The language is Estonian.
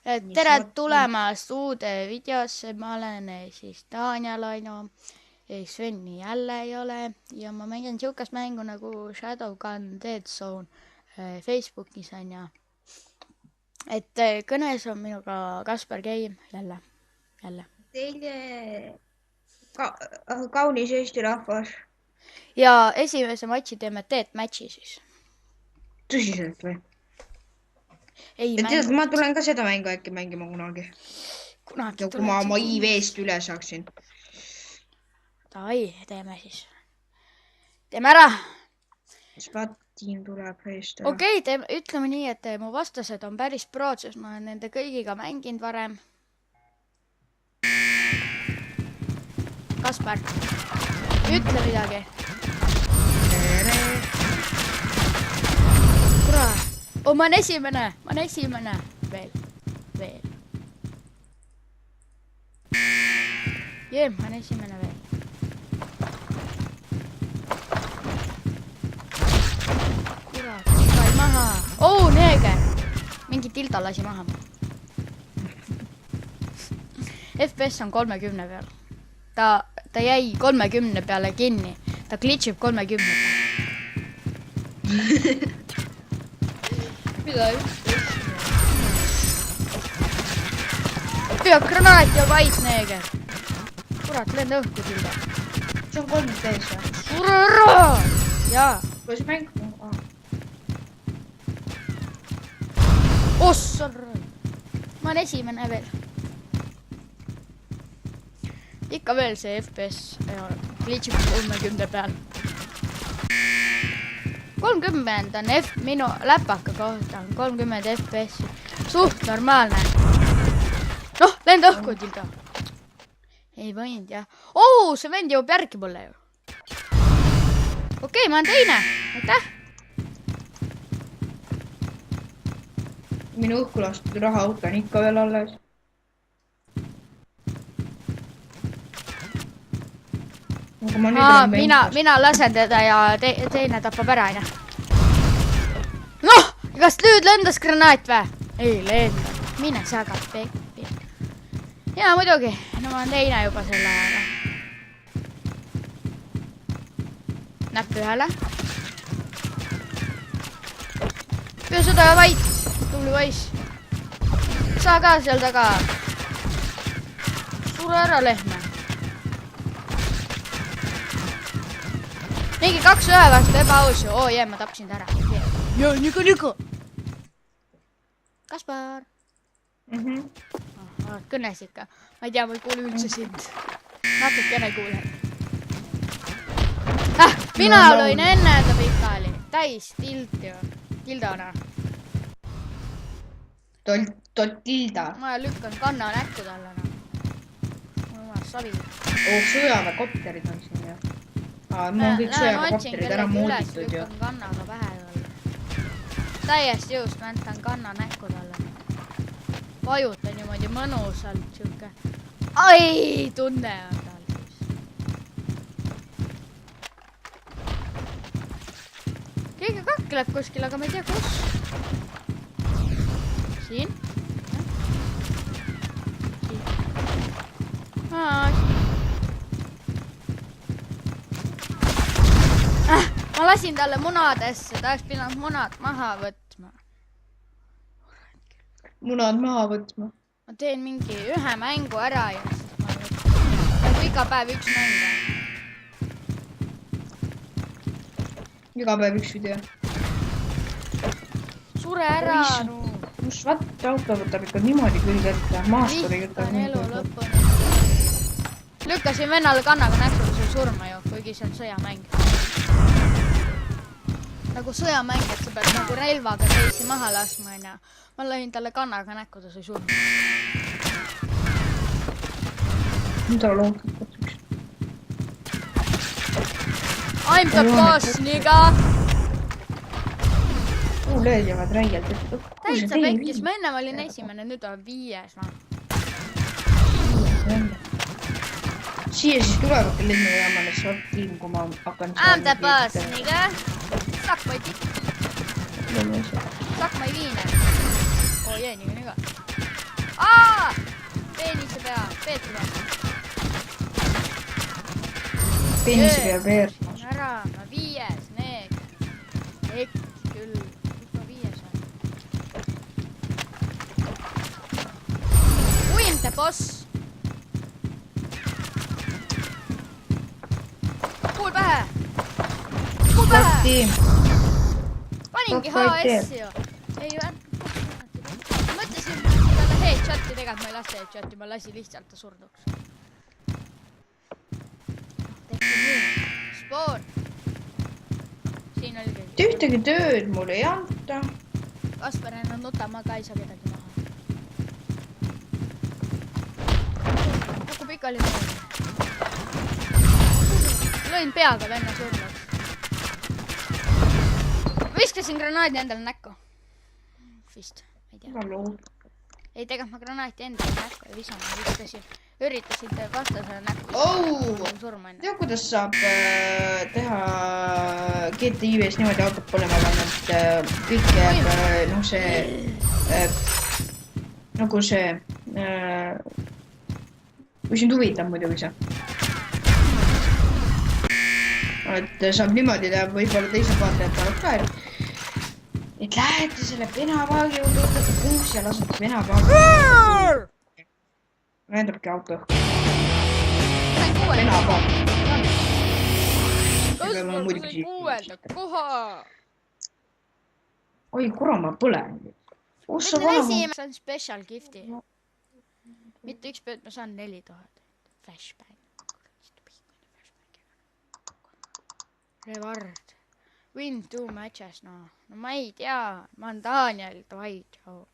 Tere tulemast uude videosse, ma olen siis Daniel Aino, Sveni jälle ei ole ja ma mängin siukest mängu nagu Shadowgun Dead Zone Facebookis on ja et kõnes on minuga Kaspar Game jälle. Teie kaunis Eesti rahvas. Ja esimese matši teeme deathmatchi siis. Tõsiselt või? Ei ja mängu. tead, ma tulen ka seda mängu äkki mängima kunagi. Kunagi ja kui ma oma IV-st üle saaksin. Davai, teeme siis. Teeme ära. Spatin tuleb eest. Okei, ütleme nii, et mu vastased on päris prood, sest ma olen nende kõigiga mänginud varem. Kaspar, ütle midagi. Kurat. Oh, ma olen esimene. Veel. Jee, ma olen esimene veel. Kurat, sai maha. Oh, neeger. Mingi tilda lasi maha. FPS on 30 peal. Ta jäi 30 peale kinni. Ta glitchib 30 peale. Mida üks? Püa granaat ja vais neeger. Kurat, lend õhku tilda. See on 13 või? Sure ära! Jaa. Kuidas mäng? Ossar! Ma olen esimene veel. Ikka veel see FPS glitchib 30 peal. 30 on minu läpaka kohta on 30 FPS. Suht normaalne. Noh, lend õhku tilda. Ei võinud jah. Oo, see vend jõub järgi mulle ju. Okei, ma olen teine. Aitäh. Minu õhku lastud rahaauto on ikka veel alles. Mina lasen teda ja teine tapab ära, aina. Noh, kas nüüd lendas granaat vä? Ei lenda. Mine sagad pekki. Jaa, muidugi. No ma olen teine juba selle ajaga. Näpp ühele. Püü seda vait. Tubli vais. Saa ka seal taga. Sure ära lehme. Mingi 2-1 vastu ebaaus ju. Oo jee, ma tapsin ta ära. Joo, nigu. Kaspar. Kõnes ikka. Ma ei tea, ma ei kuule üldse sind. Natukene kuulen. Mina lõin enne enda pikali. Täis tilt ju. Tildana. Tilda. Ma lükkan kanna näkku talle. Ma savi. Sõjaväekopterid on siin jah. Mul on kõik sõjaväekopterid ära mooditud ju. Lükkan kannaga pähe talle. Täiesti jõust väntan kanna näkku talle. Vajuta niimoodi mõnusalt siuke. Ai, tunne on tal siis. Keegi kakleb kuskil, aga ma ei tea kus. Siin. Ma lasin talle munadesse, ta oleks pidanud munad maha võtma. Munad maha võtma. Ma teen mingi ühe mängu ära ja siis ma võtma. Nagu iga päev üks mäng. Iga päev üks video. Sure ära. Kus vatt auto võtab ikka niimoodi küll ette. Maasturi võtab. Lihtsan elu lõpuni. Lükkasin vennale kannaga näkku, kui see surma ju, kuigi see on sõjamäng. Nagu sõjamäng, et sa pead nagu relvaga teisi maha laskma ja ma lõin talle kannaga näkku, ta sai surma. Mida loodud? I'm the boss, niga! Löödivad räielt. Täitsa pekkis, ma ennem olin esimene, nüüd on 5. Siia siis tulevadki lennujaamale short-team, kui ma hakkan... I'm the boss, niga! Suck my dick. Suck my viine. Oo jee, niga. Peetri peal. Pensi peab veerma. Ära, ma 5. neeg. Ekk küll. Kus ma 5 on? Uimte boss. Kuul pähe. Kuul pähe. Tiim. Paningi Top right HS ju. Ei, mõtlesin talle headshoti tegema, ma ei lasta headshoti, ma lasin lihtsalt ta surnuks. Tehti nii. Spoon. Siin oli küll. Ühtegi tööd mul ei anta. Kasper ennast nutama ka ei saa kedagi maha. Kukku pikali mõni. Lõin peaga venna surnuks. Viskasin granaadi endale näkku. Vist, ma ei tea. Ei, tegelikult ma granaati endale näkku ja viskasin. Üritasin vastasele näkku. Tea, kuidas saab teha GTI-s niimoodi hakkab põlema, aga need kõik jääb, noh see, nagu see, kui sind huvitab muidugi see. Et saab niimoodi teha, võib-olla teised vaatajad saavad ka, et lähete selle penapaagi juurde, võtate puuks ja lasete penapaagi. Lendabki auto. Penapaag. Kasper, ma sain 6. koha. Oi, kurat, ma põlen. See on special gifti. Mitte üks pööd, ma saan 4000. Flashbang. Reward. Win 2 matches, no ma ei tea. Ma olen Daniel, davai, tšau.